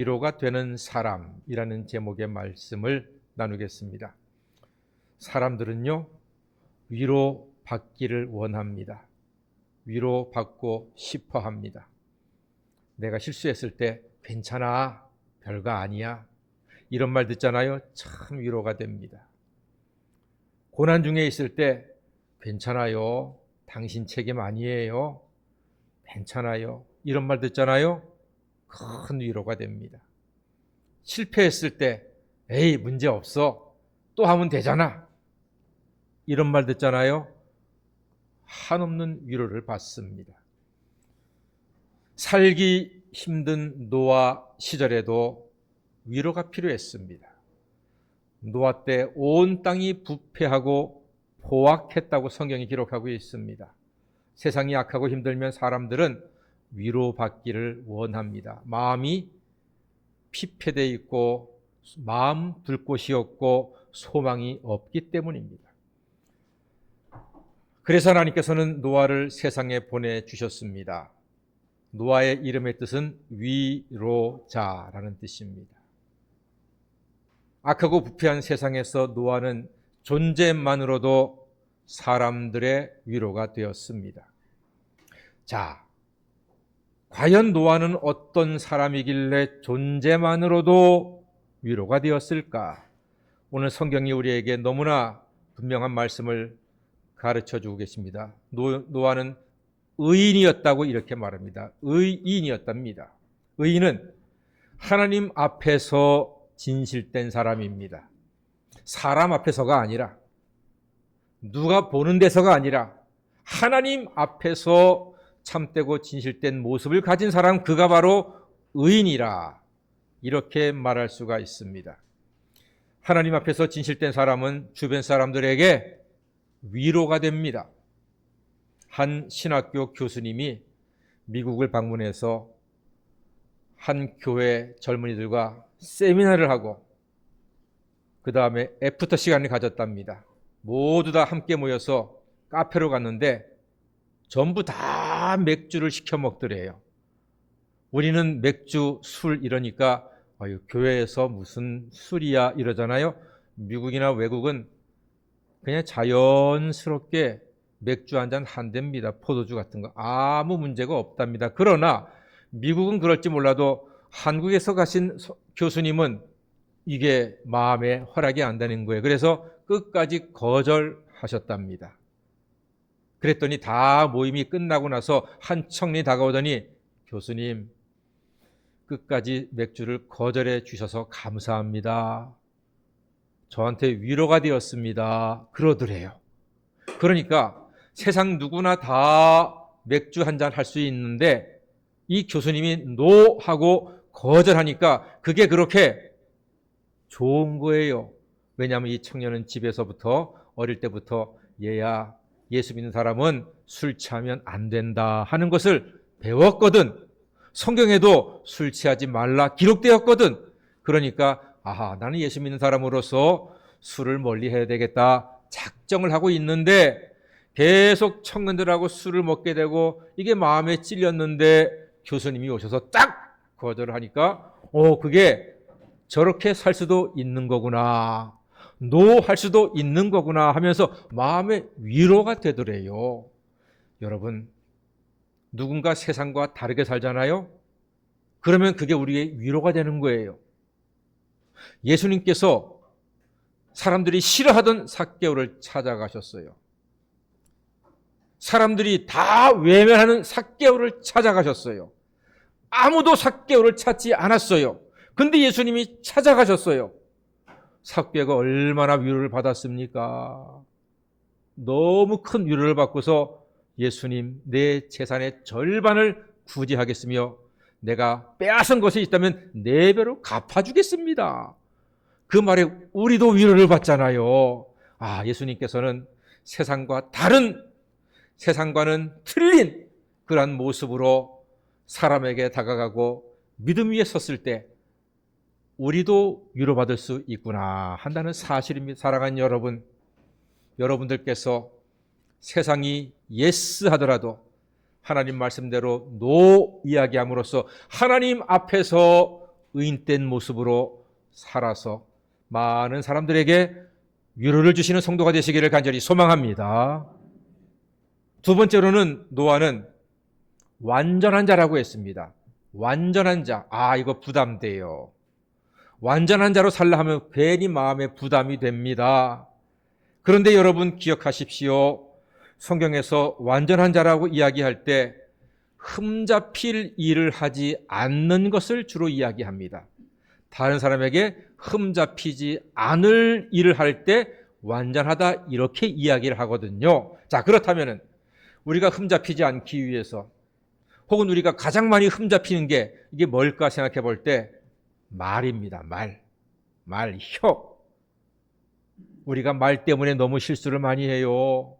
위로가 되는 사람이라는 제목의 말씀을 나누겠습니다. 사람들은요, 위로받기를 원합니다. 위로받고 싶어 합니다. 내가 실수했을 때 괜찮아, 별거 아니야, 이런 말 듣잖아요. 참 위로가 됩니다. 고난 중에 있을 때 괜찮아요, 당신 책임 아니에요, 괜찮아요, 이런 말 듣잖아요. 큰 위로가 됩니다. 실패했을 때 에이, 문제 없어, 또 하면 되잖아, 이런 말 듣잖아요. 한없는 위로를 받습니다. 살기 힘든 노아 시절에도 위로가 필요했습니다. 노아 때 온 땅이 부패하고 포악했다고 성경이 기록하고 있습니다. 세상이 악하고 힘들면 사람들은 위로받기를 원합니다. 마음이 피폐되어 있고 마음 둘 곳이 없고 소망이 없기 때문입니다. 그래서 하나님께서는 노아를 세상에 보내주셨습니다. 노아의 이름의 뜻은 위로자라는 뜻입니다. 악하고 부패한 세상에서 노아는 존재만으로도 사람들의 위로가 되었습니다. 자, 과연 노아는 어떤 사람이길래 존재만으로도 위로가 되었을까? 오늘 성경이 우리에게 너무나 분명한 말씀을 가르쳐주고 계십니다. 노아는 의인이었다고 이렇게 말합니다. 의인이었답니다. 의인은 하나님 앞에서 진실된 사람입니다. 사람 앞에서가 아니라, 누가 보는 데서가 아니라 하나님 앞에서 참되고 진실된 모습을 가진 사람, 그가 바로 의인이라, 이렇게 말할 수가 있습니다. 하나님 앞에서 진실된 사람은 주변 사람들에게 위로가 됩니다. 한 신학교 교수님이 미국을 방문해서 한 교회 젊은이들과 세미나를 하고 그 다음에 애프터 시간을 가졌답니다. 모두 다 함께 모여서 카페로 갔는데 전부 다 맥주를 시켜 먹더래요. 우리는 맥주, 술 이러니까 교회에서 무슨 술이야 이러잖아요. 미국이나 외국은 그냥 자연스럽게 맥주 한 잔 한답니다. 포도주 같은 거 아무 문제가 없답니다. 그러나 미국은 그럴지 몰라도 한국에서 가신 교수님은 이게 마음에 허락이 안 되는 거예요. 그래서 끝까지 거절하셨답니다. 그랬더니 다 모임이 끝나고 나서 한 청년이 다가오더니, 교수님, 끝까지 맥주를 거절해 주셔서 감사합니다. 저한테 위로가 되었습니다. 그러더래요. 그러니까 세상 누구나 다 맥주 한 잔 할 수 있는데 이 교수님이 노 하고 거절하니까 그게 그렇게 좋은 거예요. 왜냐하면 이 청년은 집에서부터, 어릴 때부터 얘야, 예수 믿는 사람은 술 취하면 안 된다 하는 것을 배웠거든. 성경에도 술 취하지 말라 기록되었거든. 그러니까 나는 예수 믿는 사람으로서 술을 멀리 해야 되겠다 작정을 하고 있는데 계속 청년들하고 술을 먹게 되고 이게 마음에 찔렸는데 교수님이 오셔서 딱 거절을 하니까 그게 저렇게 살 수도 있는 거구나, 노할 수도 있는 거구나 하면서 마음의 위로가 되더래요. 여러분, 누군가 세상과 다르게 살잖아요. 그러면 그게 우리의 위로가 되는 거예요. 예수님께서 사람들이 싫어하던 삭개오를 찾아가셨어요. 사람들이 다 외면하는 삭개오를 찾아가셨어요. 아무도 삭개오를 찾지 않았어요. 근데 예수님이 찾아가셨어요. 삭개오가 얼마나 위로를 받았습니까? 너무 큰 위로를 받고서 예수님, 내 재산의 절반을 구제하겠으며 내가 빼앗은 것이 있다면 4배로 갚아주겠습니다. 그 말에 우리도 위로를 받잖아요. 예수님께서는 세상과는 틀린 그러한 모습으로 사람에게 다가가고 믿음 위에 섰을 때 우리도 위로받을 수 있구나 한다는 사실입니다. 사랑하는 여러분, 여러분들께서 세상이 예스 하더라도 하나님 말씀대로 노 이야기함으로써 하나님 앞에서 의인된 모습으로 살아서 많은 사람들에게 위로를 주시는 성도가 되시기를 간절히 소망합니다. 두 번째로는 노아는 완전한 자라고 했습니다. 완전한 자. 이거 부담돼요. 완전한 자로 살라 하면 괜히 마음에 부담이 됩니다. 그런데 여러분 기억하십시오. 성경에서 완전한 자라고 이야기할 때 흠잡힐 일을 하지 않는 것을 주로 이야기합니다. 다른 사람에게 흠잡히지 않을 일을 할 때 완전하다 이렇게 이야기를 하거든요. 자, 그렇다면 우리가 흠잡히지 않기 위해서 혹은 우리가 가장 많이 흠잡히는 게 이게 뭘까 생각해 볼 때 말입니다. 말, 혀. 우리가 말 때문에 너무 실수를 많이 해요.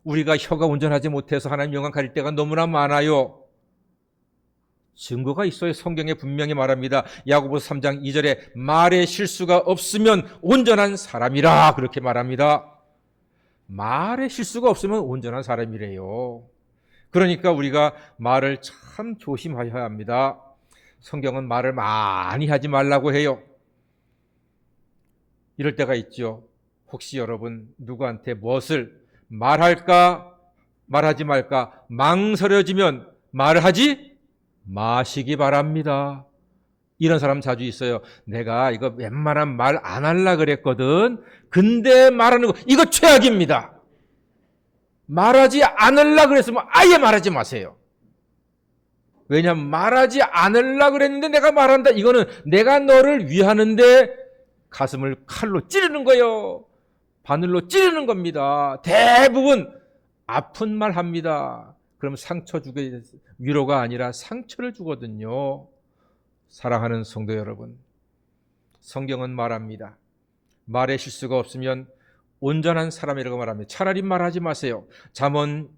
우리가 혀가 온전하지 못해서 하나님 영광 가릴 때가 너무나 많아요. 증거가 있어요. 성경에 분명히 말합니다. 야고보서 3장 2절에 말에 실수가 없으면 온전한 사람이라 그렇게 말합니다. 말에 실수가 없으면 온전한 사람이래요. 그러니까 우리가 말을 참 조심해야 합니다. 성경은 말을 많이 하지 말라고 해요. 이럴 때가 있죠. 혹시 여러분 누구한테 무엇을 말할까 말하지 말까 망설여지면 말하지 마시기 바랍니다. 이런 사람 자주 있어요. 내가 이거 웬만하면 말 안 하려고 그랬거든. 근데 말하는 거 이거 최악입니다. 말하지 않으려고 그랬으면 아예 말하지 마세요. 왜냐하면 말하지 않으려고 그랬는데 내가 말한다. 이거는 내가 너를 위하는데 가슴을 칼로 찌르는 거예요. 바늘로 찌르는 겁니다. 대부분 아픈 말 합니다. 그럼 상처 주게 위로가 아니라 상처를 주거든요. 사랑하는 성도 여러분, 성경은 말합니다. 말에 실수가 없으면 온전한 사람이라고 말합니다. 차라리 말하지 마세요. 잠언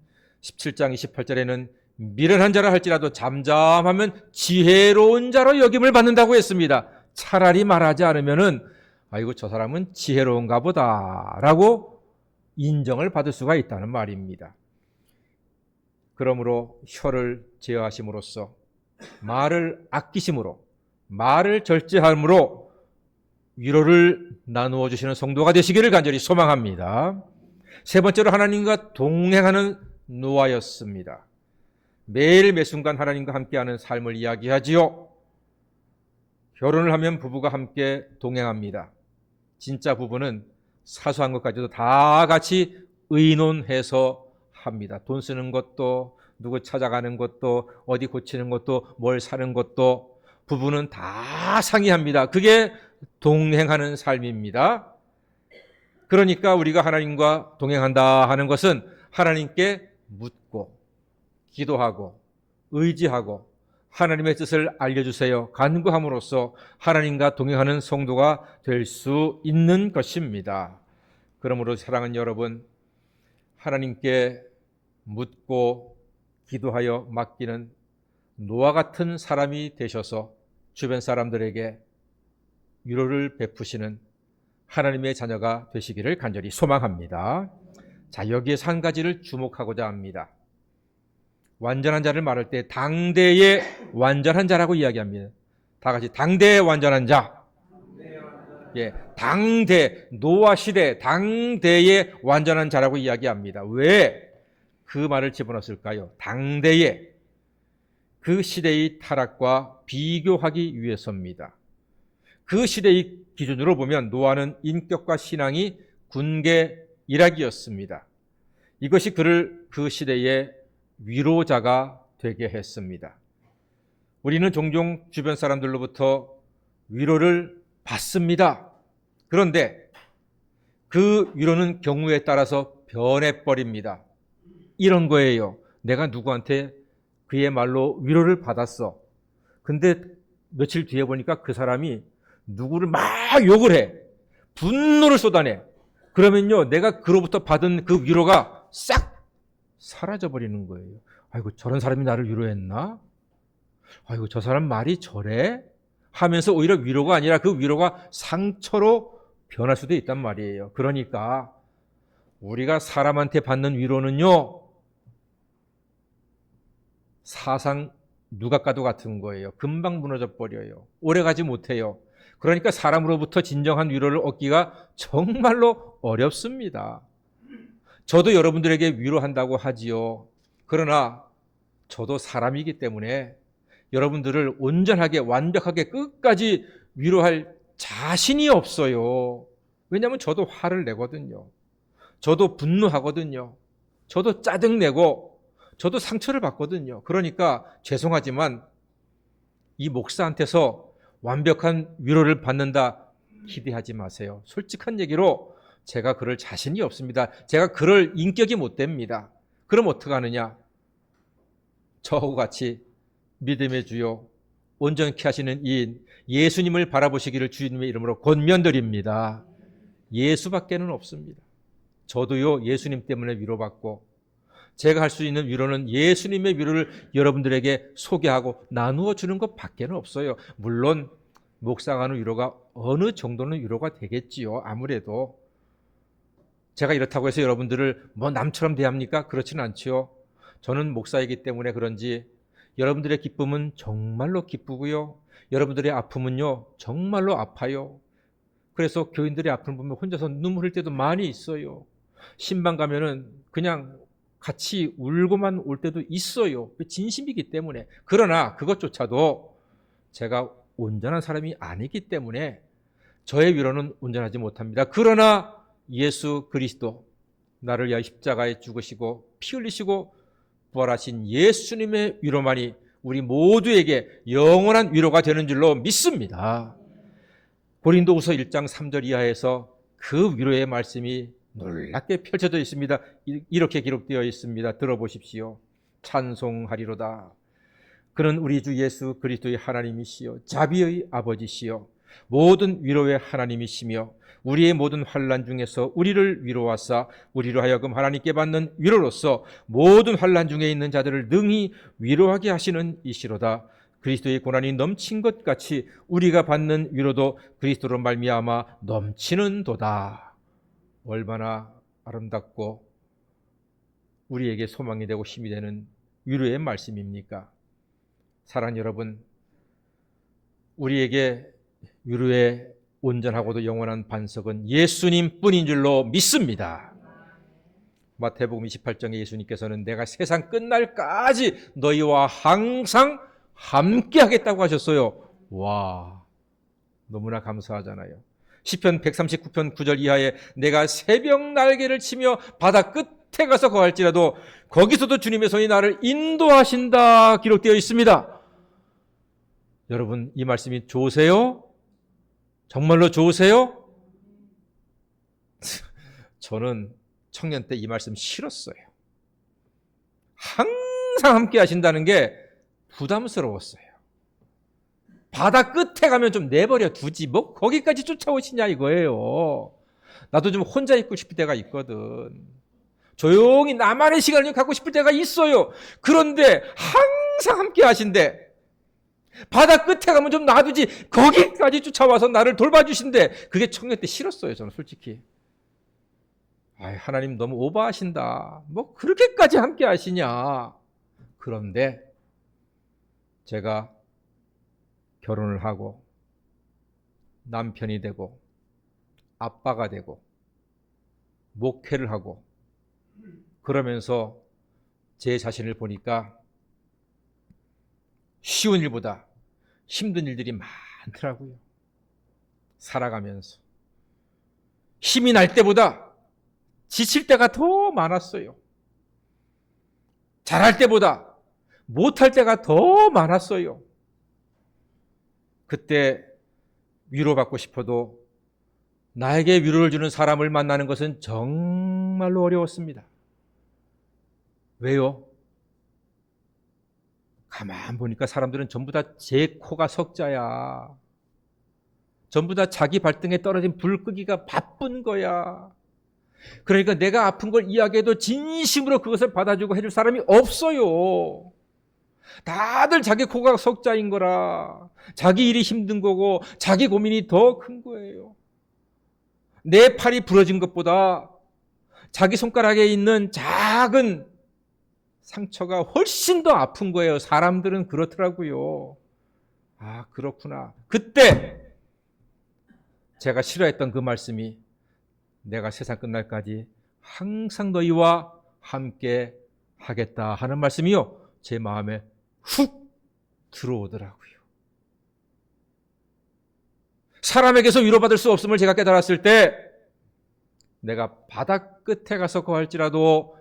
17장 28절에는 미련한 자라 할지라도 잠잠하면 지혜로운 자로 여김을 받는다고 했습니다. 차라리 말하지 않으면은 아이고 저 사람은 지혜로운가 보다라고 인정을 받을 수가 있다는 말입니다. 그러므로 혀를 제어하심으로써 말을 아끼심으로 말을 절제함으로 위로를 나누어 주시는 성도가 되시기를 간절히 소망합니다. 세 번째로 하나님과 동행하는 노아였습니다. 매일 매순간 하나님과 함께하는 삶을 이야기하지요. 결혼을 하면 부부가 함께 동행합니다. 진짜 부부는 사소한 것까지도 다 같이 의논해서 합니다. 돈 쓰는 것도 누구 찾아가는 것도 어디 고치는 것도 뭘 사는 것도 부부는 다 상의합니다. 그게 동행하는 삶입니다. 그러니까 우리가 하나님과 동행한다 하는 것은 하나님께 묻고 기도하고 의지하고 하나님의 뜻을 알려주세요 간구함으로써 하나님과 동행하는 성도가 될 수 있는 것입니다. 그러므로 사랑하는 여러분, 하나님께 묻고 기도하여 맡기는 노아 같은 사람이 되셔서 주변 사람들에게 위로를 베푸시는 하나님의 자녀가 되시기를 간절히 소망합니다. 자, 여기에서 한 가지를 주목하고자 합니다. 완전한 자를 말할 때 당대의 완전한 자라고 이야기합니다. 다 같이 당대의 완전한 자. 예, 당대, 노아 시대, 당대의 완전한 자라고 이야기합니다. 왜 그 말을 집어넣었을까요? 당대의 그 시대의 타락과 비교하기 위해서입니다. 그 시대의 기준으로 보면 노아는 인격과 신앙이 군계일학이었습니다. 이것이 그를 그 시대의 위로자가 되게 했습니다. 우리는 종종 주변 사람들로부터 위로를 받습니다. 그런데 그 위로는 경우에 따라서 변해버립니다. 이런 거예요. 내가 누구한테 그의 말로 위로를 받았어. 근데 며칠 뒤에 보니까 그 사람이 누구를 막 욕을 해. 분노를 쏟아내. 그러면요, 내가 그로부터 받은 그 위로가 싹 사라져버리는 거예요. 아이고, 저런 사람이 나를 위로했나? 아이고, 저 사람 말이 저래? 하면서 오히려 위로가 아니라 그 위로가 상처로 변할 수도 있단 말이에요. 그러니까 우리가 사람한테 받는 위로는요, 사상 누각과도 같은 거예요. 금방 무너져 버려요. 오래가지 못해요. 그러니까 사람으로부터 진정한 위로를 얻기가 정말로 어렵습니다. 저도 여러분들에게 위로한다고 하지요. 그러나 저도 사람이기 때문에 여러분들을 온전하게 완벽하게 끝까지 위로할 자신이 없어요. 왜냐하면 저도 화를 내거든요. 저도 분노하거든요. 저도 짜증내고 저도 상처를 받거든요. 그러니까 죄송하지만 이 목사한테서 완벽한 위로를 받는다 기대하지 마세요. 솔직한 얘기로 제가 그럴 자신이 없습니다. 제가 그럴 인격이 못 됩니다. 그럼 어떡하느냐? 저하고 같이 믿음의 주요 온전케 하시는 이인 예수님을 바라보시기를 주님의 이름으로 권면드립니다. 예수밖에는 없습니다. 저도요 예수님 때문에 위로받고 제가 할 수 있는 위로는 예수님의 위로를 여러분들에게 소개하고 나누어 주는 것밖에는 없어요. 물론 목사가 하는 위로가 어느 정도는 위로가 되겠지요. 아무래도 제가 이렇다고 해서 여러분들을 뭐 남처럼 대합니까? 그렇지는 않지요. 저는 목사이기 때문에 그런지 여러분들의 기쁨은 정말로 기쁘고요. 여러분들의 아픔은요 정말로 아파요. 그래서 교인들의 아픔을 보면 혼자서 눈물 흘릴 때도 많이 있어요. 신방 가면은 그냥 같이 울고만 올 때도 있어요. 진심이기 때문에. 그러나 그것조차도 제가 온전한 사람이 아니기 때문에 저의 위로는 온전하지 못합니다. 그러나 예수 그리스도 나를 위하여 십자가에 죽으시고 피 흘리시고 부활하신 예수님의 위로만이 우리 모두에게 영원한 위로가 되는 줄로 믿습니다. 고린도후서 1장 3절 이하에서 그 위로의 말씀이 놀랍게 펼쳐져 있습니다. 이렇게 기록되어 있습니다. 들어보십시오. 찬송하리로다. 그는 우리 주 예수 그리스도의 하나님이시요 자비의 아버지시요 모든 위로의 하나님이시며 우리의 모든 환난 중에서 우리를 위로하사 우리로 하여금 하나님께 받는 위로로서 모든 환난 중에 있는 자들을 능히 위로하게 하시는 이시로다. 그리스도의 고난이 넘친 것 같이 우리가 받는 위로도 그리스도로 말미암아 넘치는도다. 얼마나 아름답고 우리에게 소망이 되고 힘이 되는 위로의 말씀입니까? 사랑하는 여러분, 우리에게 위로의 온전하고도 영원한 반석은 예수님 뿐인 줄로 믿습니다. 마태복음 28장에 예수님께서는 내가 세상 끝날까지 너희와 항상 함께 하겠다고 하셨어요. 와, 너무나 감사하잖아요. 시편 139편 9절 이하에 내가 새벽 날개를 치며 바다 끝에 가서 거할지라도 거기서도 주님의 손이 나를 인도하신다 기록되어 있습니다. 여러분 이 말씀이 좋으세요? 정말로 좋으세요? 저는 청년 때 이 말씀 싫었어요. 항상 함께 하신다는 게 부담스러웠어요. 바다 끝에 가면 좀 내버려 두지 뭐 거기까지 쫓아오시냐 이거예요. 나도 좀 혼자 있고 싶을 때가 있거든. 조용히 나만의 시간을 갖고 싶을 때가 있어요. 그런데 항상 함께 하신대. 바다 끝에 가면 좀 놔두지 거기까지 쫓아와서 나를 돌봐주신대. 그게 청년 때 싫었어요. 저는 솔직히. 하나님 너무 오버하신다. 뭐 그렇게까지 함께 하시냐. 그런데 제가 결혼을 하고 남편이 되고 아빠가 되고 목회를 하고 그러면서 제 자신을 보니까 쉬운 일보다 힘든 일들이 많더라고요. 살아가면서 힘이 날 때보다 지칠 때가 더 많았어요. 잘할 때보다 못할 때가 더 많았어요. 그때 위로받고 싶어도 나에게 위로를 주는 사람을 만나는 것은 정말로 어려웠습니다. 왜요? 가만 보니까 사람들은 전부 다 제 코가 석자야. 전부 다 자기 발등에 떨어진 불 끄기가 바쁜 거야. 그러니까 내가 아픈 걸 이야기해도 진심으로 그것을 받아주고 해줄 사람이 없어요. 다들 자기 코가 석자인 거라. 자기 일이 힘든 거고 자기 고민이 더 큰 거예요. 내 팔이 부러진 것보다 자기 손가락에 있는 작은 상처가 훨씬 더 아픈 거예요. 사람들은 그렇더라고요. 아, 그렇구나. 그때 제가 싫어했던 그 말씀이 내가 세상 끝날까지 항상 너희와 함께 하겠다 하는 말씀이요, 제 마음에 훅 들어오더라고요. 사람에게서 위로받을 수 없음을 제가 깨달았을 때 내가 바다 끝에 가서 거할지라도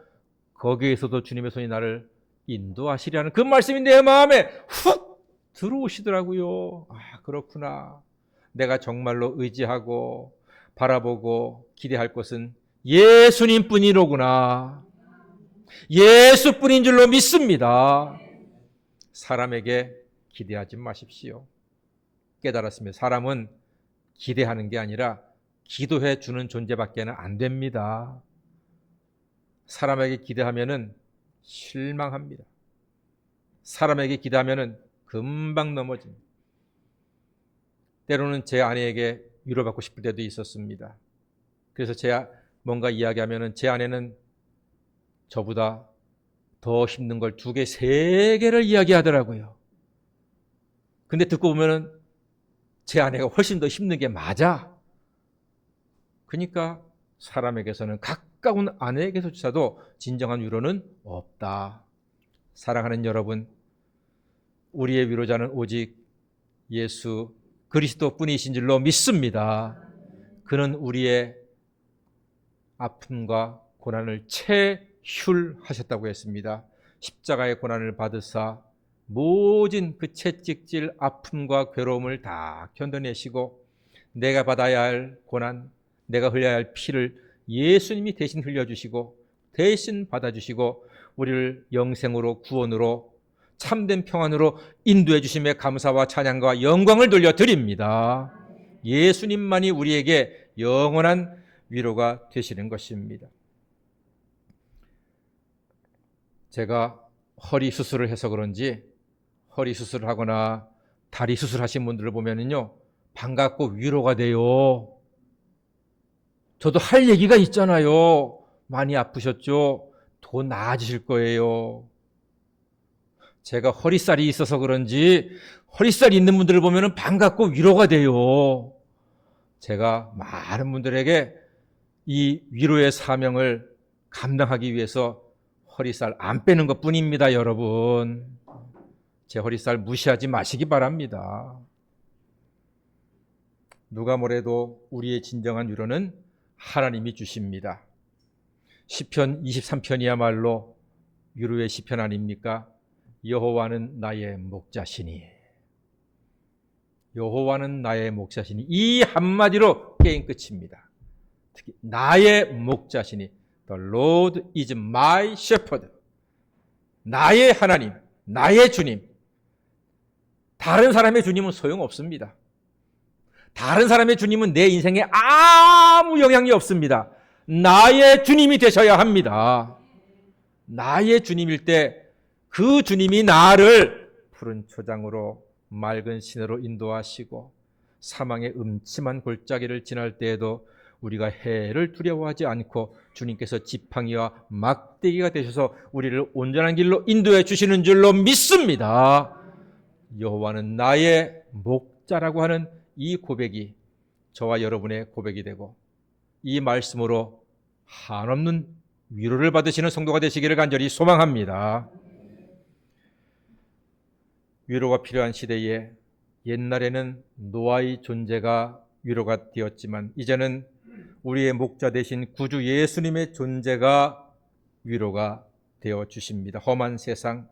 거기에서도 주님의 손이 나를 인도하시리라는 그 말씀이 내 마음에 훅 들어오시더라고요. 아, 그렇구나. 내가 정말로 의지하고 바라보고 기대할 것은 예수님뿐이로구나. 예수뿐인 줄로 믿습니다. 사람에게 기대하지 마십시오. 깨달았습니다. 사람은 기대하는 게 아니라 기도해 주는 존재밖에는 안 됩니다. 사람에게 기대하면은 실망합니다. 사람에게 기대하면은 금방 넘어집니다. 때로는 제 아내에게 위로받고 싶을 때도 있었습니다. 그래서 제가 뭔가 이야기하면은 제 아내는 저보다 더 힘든 걸 2개, 3개를 이야기하더라고요. 근데 듣고 보면은 제 아내가 훨씬 더 힘든 게 맞아. 그러니까 사람에게서는, 가까운 아내에게서조차도 진정한 위로는 없다. 사랑하는 여러분, 우리의 위로자는 오직 예수 그리스도뿐이신 줄로 믿습니다. 그는 우리의 아픔과 고난을 체휼하셨다고 했습니다. 십자가의 고난을 받으사 모진 그 채찍질 아픔과 괴로움을 다 견뎌내시고 내가 받아야 할 고난, 내가 흘려야 할 피를 예수님이 대신 흘려주시고 대신 받아주시고 우리를 영생으로, 구원으로, 참된 평안으로 인도해 주심에 감사와 찬양과 영광을 돌려드립니다. 예수님만이 우리에게 영원한 위로가 되시는 것입니다. 제가 허리 수술을 해서 그런지 허리 수술을 하거나 다리 수술하신 분들을 보면은요, 반갑고 위로가 돼요. 저도 할 얘기가 있잖아요. 많이 아프셨죠? 더 나아지실 거예요. 제가 허리살이 있어서 그런지 허리살이 있는 분들을 보면 반갑고 위로가 돼요. 제가 많은 분들에게 이 위로의 사명을 감당하기 위해서 허리살 안 빼는 것 뿐입니다, 여러분. 제 허리살 무시하지 마시기 바랍니다. 누가 뭐래도 우리의 진정한 위로는 하나님이 주십니다. 시편 23편이야말로 위로의 시편 아닙니까? 여호와는 나의 목자시니, 여호와는 나의 목자시니, 이 한마디로 게임 끝입니다. 특히 나의 목자시니, The Lord is my shepherd. 나의 하나님, 나의 주님. 다른 사람의 주님은 소용없습니다. 다른 사람의 주님은 내 인생에 아무 영향이 없습니다. 나의 주님이 되셔야 합니다. 나의 주님일 때 그 주님이 나를 푸른 초장으로 맑은 시내로 인도하시고 사망의 음침한 골짜기를 지날 때에도 우리가 해를 두려워하지 않고 주님께서 지팡이와 막대기가 되셔서 우리를 온전한 길로 인도해 주시는 줄로 믿습니다. 여호와는 나의 목자라고 하는 이 고백이 저와 여러분의 고백이 되고 이 말씀으로 한없는 위로를 받으시는 성도가 되시기를 간절히 소망합니다. 위로가 필요한 시대에 옛날에는 노아의 존재가 위로가 되었지만 이제는 우리의 목자 되신 구주 예수님의 존재가 위로가 되어 주십니다. 험한 세상,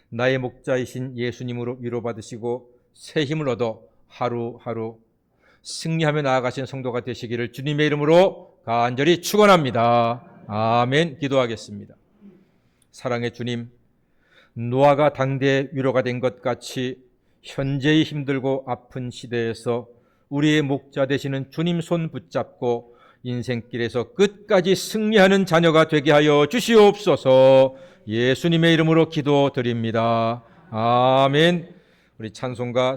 나의 목자이신 예수님으로 위로받으시고 새 힘을 얻어 하루하루 승리하며 나아가신 성도가 되시기를 주님의 이름으로 간절히 축원합니다. 아멘. 기도하겠습니다. 사랑의 주님, 노아가 당대의 위로가 된 것 같이 현재의 힘들고 아픈 시대에서 우리의 목자 되시는 주님 손 붙잡고 인생길에서 끝까지 승리하는 자녀가 되게 하여 주시옵소서. 예수님의 이름으로 기도드립니다. 아멘. 우리 찬송가